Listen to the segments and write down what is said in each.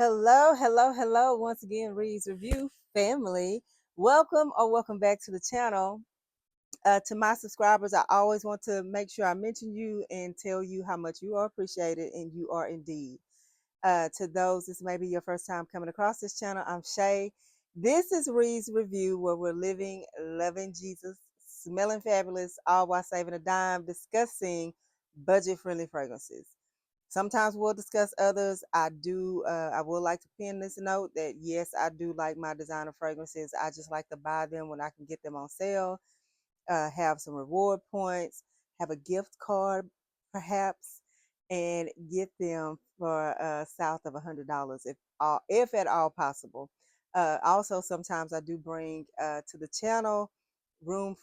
Hello, hello, hello. Once again, Reads Review family. Welcome back to the channel. To my subscribers, I always want to make sure I mention you and tell you how much you are appreciated and you are indeed. To those, this may be your first time coming across this channel. I'm Shay. This is Reads Review, where we're living, loving Jesus, smelling fabulous, all while saving a dime, discussing budget-friendly fragrances. Sometimes we'll discuss others. I would like to pin this note that yes, I do like my designer fragrances. I just like to buy them when I can get them on sale, have some reward points, have a gift card perhaps, and get them for south of $100 if at all possible. Also, sometimes I do bring to the channel room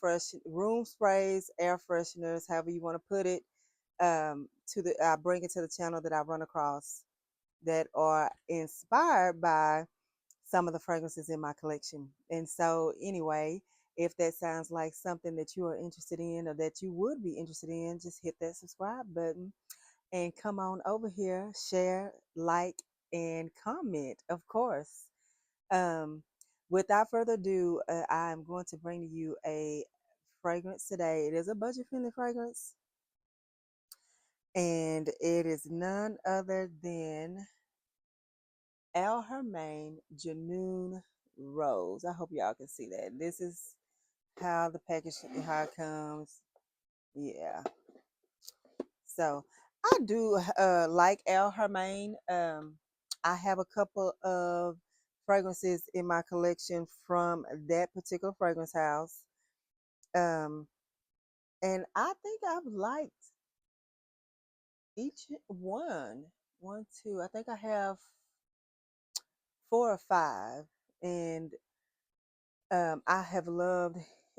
sprays, air fresheners, however you want to put it. I bring it to the channel that I run across that are inspired by some of the fragrances in my collection. And so, anyway, if that sounds like something that you are interested in or that you would be interested in, just hit that subscribe button and come on over here, share, like, and comment, of course. Um, Without further ado, I'm going to bring to you a fragrance today. It is a budget friendly fragrance, and it is none other than Haramain Junoon Rose. I hope y'all can see that. This is how the package, how it comes. Yeah. So I do like Haramain. I have a couple of fragrances in my collection from that particular fragrance house. Um, and I think I've liked each one. One, two. I think I have four or five. And I have loved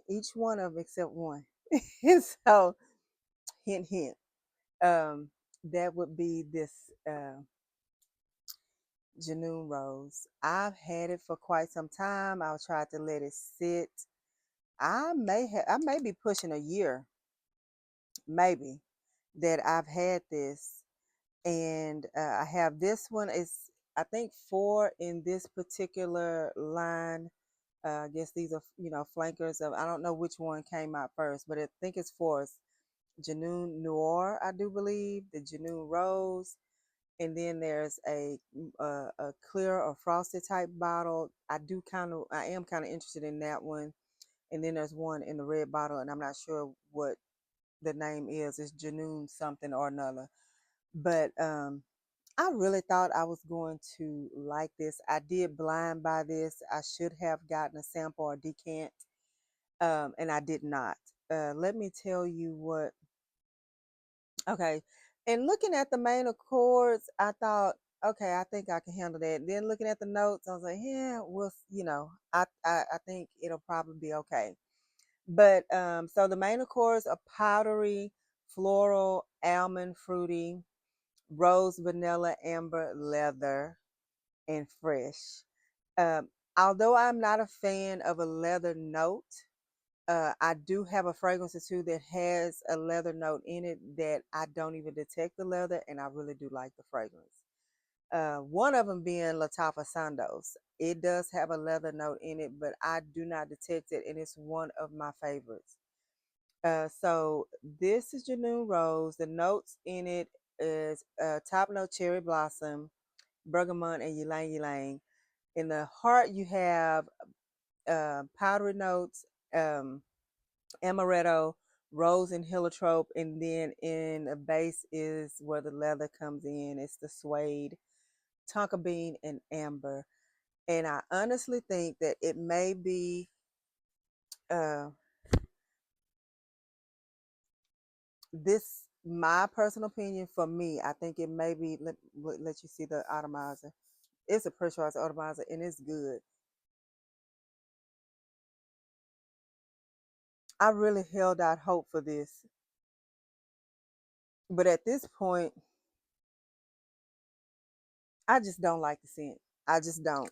each one of them except one. And so, hint, hint. Um, that would be this Junoon Rose. I've had it for quite some time. I've tried to let it sit. I may be pushing a year, maybe, that I've had this. And I have this one is I think four in this particular line. I guess these are flankers of, I don't know which one came out first, but I think it's four. It's Junoon Noir, I do believe, the Junoon Rose, and then there's a clear or frosted type bottle. I am kind of interested in that one, and then there's one in the red bottle, and I'm not sure what the name is. It's Junoon something or another, but I really thought I was going to like this. I did blind buy this. I should have gotten a sample or decant, and I did not. Let me tell you what. Okay, and looking at the main accords, I thought, okay, I think I can handle that. Then looking at the notes, I was like, yeah, I think it'll probably be okay. But so the main accords are powdery, floral, almond, fruity, rose, vanilla, amber, leather, and fresh. Um, Although I'm not a fan of a leather note, I do have a fragrance or two that has a leather note in it that I don't even detect the leather, and I really do like the fragrance. One of them being Latafa Sandos. It does have a leather note in it, but I do not detect it, and it's one of my favorites. So this is Junoon Rose. The notes in it is top note cherry blossom, bergamot, and ylang-ylang. In the heart, you have powdery notes, Amaretto, rose, and Heliotrope, and then in the base is where the leather comes in. It's the suede, tonka bean, and amber. And I honestly think that it may be uh, this my personal opinion. For me, I think it may be, let you see the atomizer. It's a pressurized atomizer, and it's good. I really held out hope for this, but at this point, I just don't like the scent. I just don't.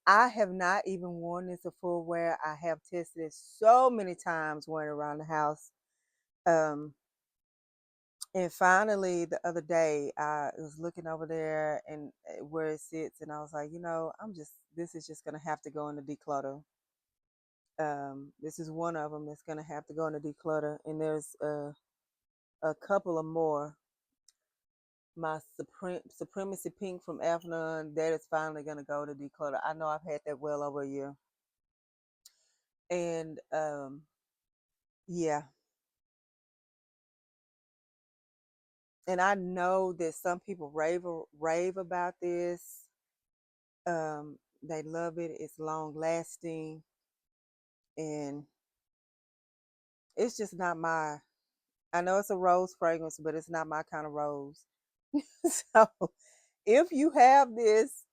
I have not even worn this a full wear. I have tested it so many times wearing it around the house. Um, And finally, the other day, I was looking over there and where it sits, and I was like, this is just gonna have to go in the declutter. This is one of them that's gonna have to go in the declutter, and there's a couple of more. My supremacy pink from Afternoon that is finally gonna go to declutter. I know I've had that well over a year, and yeah, and I know that some people rave about this. They love it. It's long lasting, and it's just not my. I know it's a rose fragrance, but it's not my kind of rose. So, if you have this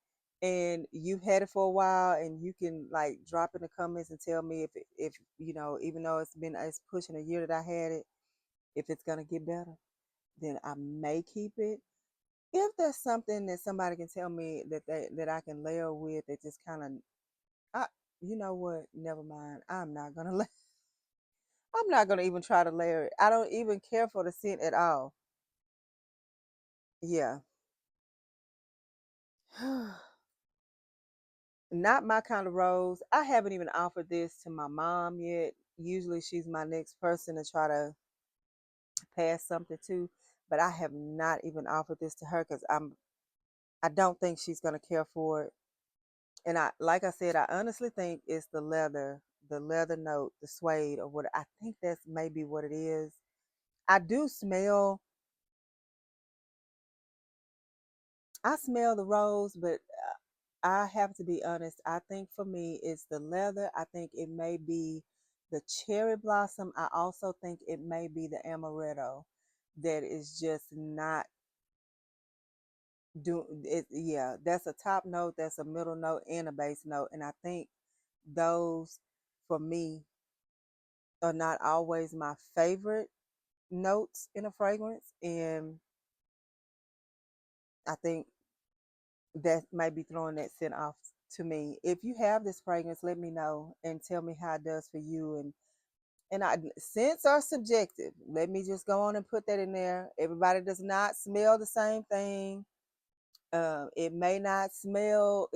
and you've had it for a while, and you can like drop in the comments and tell me if even though it's pushing a year that I had it, if it's gonna get better, then I may keep it. If there's something that somebody can tell me that I can layer with, that just kind of, I, you know what? Never mind. I'm not gonna even try to layer it. I don't even care for the scent at all. Yeah. Not my kind of rose. I haven't even offered this to my mom yet. Usually she's my next person to try to pass something to, but I have not even offered this to her because I don't think she's gonna care for it. And like I said, I honestly think it's the leather note, the suede, or what I think that's maybe what it is. I do smell I smell the rose, but I have to be honest. I think for me, it's the leather. I think it may be the cherry blossom. I also think it may be the amaretto that is just not doing it. Yeah, that's a top note, that's a middle note, and a base note. And I think those, for me, are not always my favorite notes in a fragrance. And I think that might be throwing that scent off to me. If you have this fragrance, let me know and tell me how it does for you. And scents are subjective. Let me just go on and put that in there. Everybody does not smell the same thing. It may not smell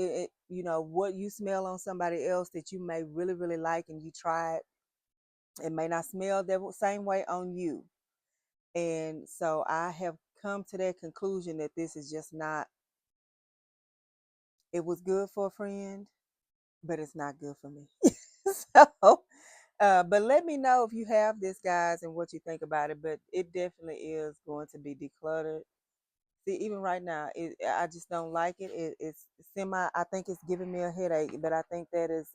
what you smell on somebody else that you may really really like, and you try it. It may not smell the same way on you. And so I have come to that conclusion that this is just not. It was good for a friend, but it's not good for me. So, but let me know if you have this, guys, and what you think about it. But it definitely is going to be decluttered. See, even right now, I just don't like it. It's semi. I think it's giving me a headache, but I think that is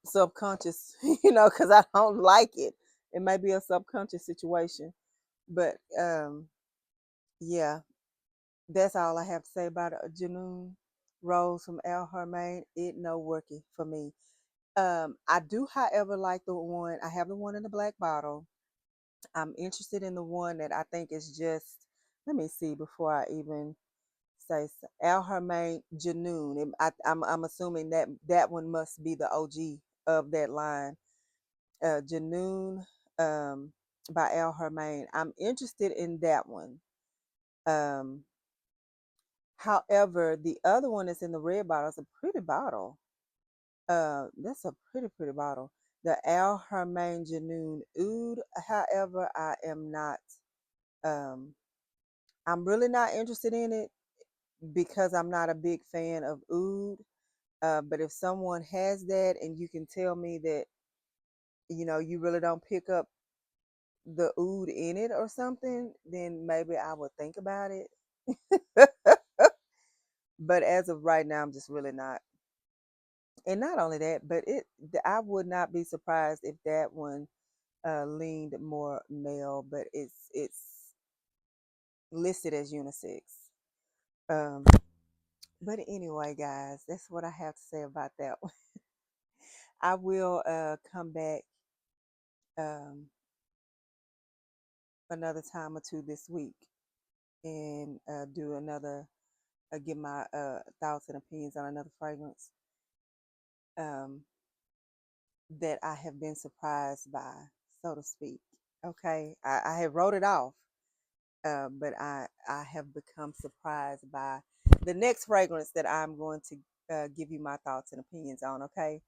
subconscious, because I don't like it. It may be a subconscious situation, but yeah, that's all I have to say about it. Junoon Rose from Al Haramain. It no working for me. I do, however, like the one. I have the one in the black bottle. I'm interested in the one that I think is just. Let me see before I even say so. Al Haramain Junoon. I'm assuming that one must be the OG of that line. Junoon, by Al Haramain. I'm interested in that one. Um, However, the other one that's in the red bottle is a pretty bottle. That's a pretty bottle. The Al Haramain Junoon Oud. However, um, I'm really not interested in it because I'm not a big fan of oud. But if someone has that and you can tell me that, you really don't pick up the oud in it or something, then maybe I would think about it. But as of right now, I'm just really not. And not only that, but I would not be surprised if that one leaned more male, but it's listed as unisex. Um, but anyway, guys, that's what I have to say about that one. I will come back um, another time or two this week and do another, give my thoughts and opinions on another fragrance um, that I have been surprised by, so to speak. Okay, I had wrote it off, but I have become surprised by the next fragrance that I'm going to give you my thoughts and opinions on. Okay,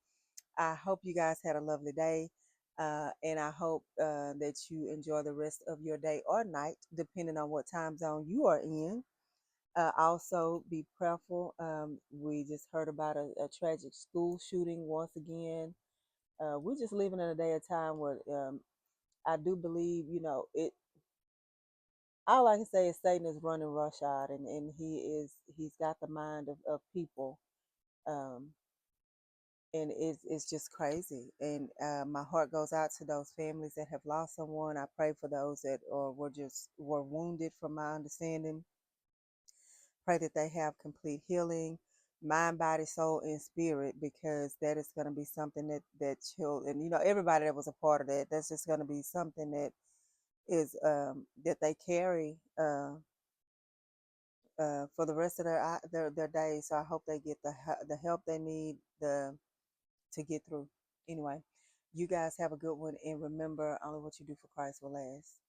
I hope you guys had a lovely day, and I hope that you enjoy the rest of your day or night, depending on what time zone you are in. Also, be prayerful. We just heard about a tragic school shooting once again. We're just living in a day of time where I do believe, it. All I can say is Satan is running roughshod, and he's got the mind of people, um, and it's just crazy. And my heart goes out to those families that have lost someone. I pray for those that were wounded, from my understanding. Pray that they have complete healing, mind, body, soul, and spirit, because that is going to be something that children, everybody that was a part of that. That's just going to be something that is that they carry for the rest of their days. So I hope they get the help they need to get through. Anyway, you guys have a good one, and remember, only what you do for Christ will last.